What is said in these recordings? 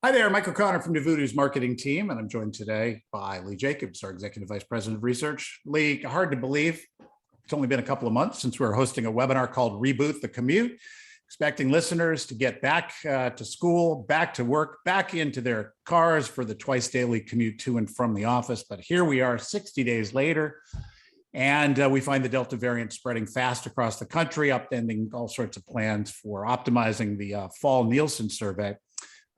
Hi there, Mike O'Connor from NuVoodoo's marketing team, and I'm joined today by Lee Jacobs, our Executive Vice President of Research. Lee, hard to believe, it's only been a couple of months since we were hosting a webinar called Reboot the Commute, expecting listeners to get back to school, back to work, back into their cars for the twice daily commute to and from the office. But here we are 60 days later, and we find the Delta variant spreading fast across the country, upending all sorts of plans for optimizing the fall Nielsen survey.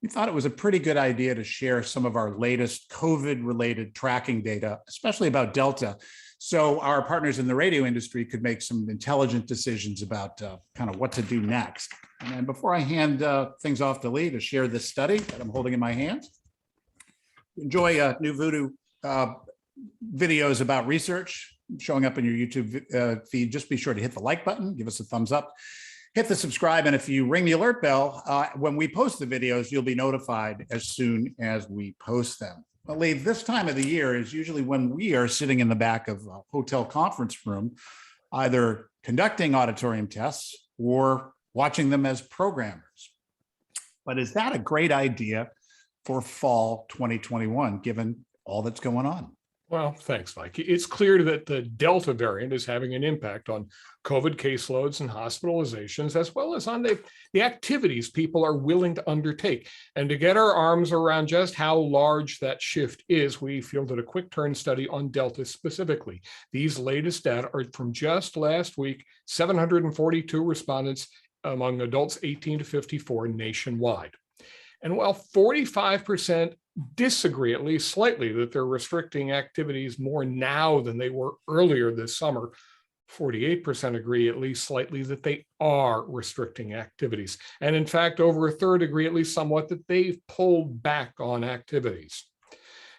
We thought it was a pretty good idea to share some of our latest COVID-related tracking data, especially about Delta, so our partners in the radio industry could make some intelligent decisions about kind of what to do next. And before I hand things off to Lee to share this study that I'm holding in my hands, enjoy NuVoodoo videos about research showing up in your YouTube feed. Just be sure to hit the like button, give us a thumbs up. Hit the subscribe, and if you ring the alert bell, when we post the videos, you'll be notified as soon as we post them. Well, Lee, this time of the year is usually when we are sitting in the back of a hotel conference room, either conducting auditorium tests or watching them as programmers. But is that a great idea for fall 2021, given all that's going on? Well, thanks, Mike. It's clear that the Delta variant is having an impact on COVID caseloads and hospitalizations, as well as on the activities people are willing to undertake. And to get our arms around just how large that shift is, we fielded a quick turn study on Delta specifically. These latest data are from just last week, 742 respondents among adults 18 to 54 nationwide. And while 45% disagree, at least slightly, that they're restricting activities more now than they were earlier this summer, 48% agree at least slightly that they are restricting activities. And in fact, over a third agree at least somewhat that they've pulled back on activities.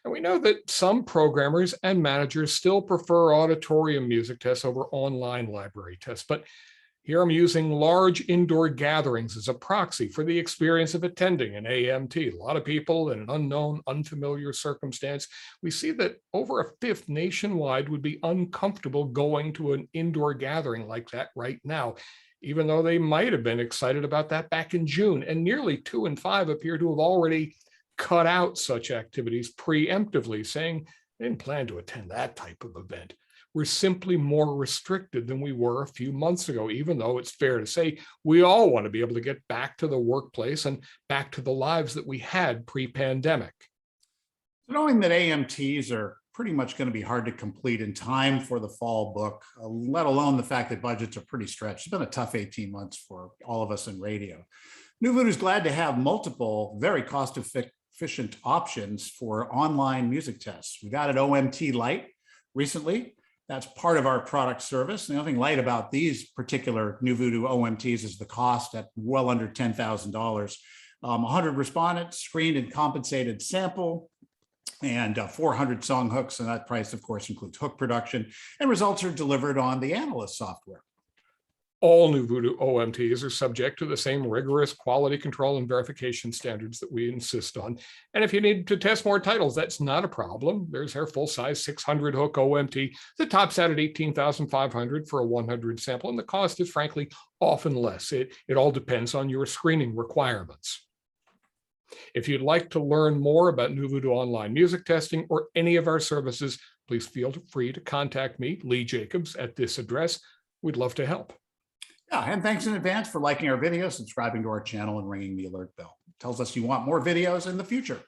And we know that some programmers and managers still prefer auditorium music tests over online library tests, but here I'm using large indoor gatherings as a proxy for the experience of attending an AMT. A lot of people in an unknown, unfamiliar circumstance. We see that over a fifth nationwide would be uncomfortable going to an indoor gathering like that right now, even though they might have been excited about that back in June. And nearly 2 in 5 appear to have already cut out such activities preemptively, saying they didn't plan to attend that type of event. We're simply more restricted than we were a few months ago, even though it's fair to say we all want to be able to get back to the workplace and back to the lives that we had pre-pandemic. Knowing that AMTs are pretty much going to be hard to complete in time for the fall book, let alone the fact that budgets are pretty stretched. It's been a tough 18 months for all of us in radio. NuVoodoo is glad to have multiple very cost-efficient options for online music tests. We've added OMTlite recently. That's part of our product service. The only thing light about these particular NuVoodoo OMTs is the cost at well under $10,000. 100 respondents, screened and compensated sample, and 400 song hooks. And that price, of course, includes hook production. And results are delivered on the analyst software. All NuVoodoo OMTs are subject to the same rigorous quality control and verification standards that we insist on. And if you need to test more titles, that's not a problem. There's our full-size 600 hook OMT that tops out at $18,500 for a 100 sample, and the cost is frankly often less. It all depends on your screening requirements. If you'd like to learn more about NuVoodoo online music testing or any of our services, please feel free to contact me, Lee Jacobs, at this address. We'd love to help. Yeah, and thanks in advance for liking our video, subscribing to our channel, and ringing the alert bell. It tells us you want more videos in the future.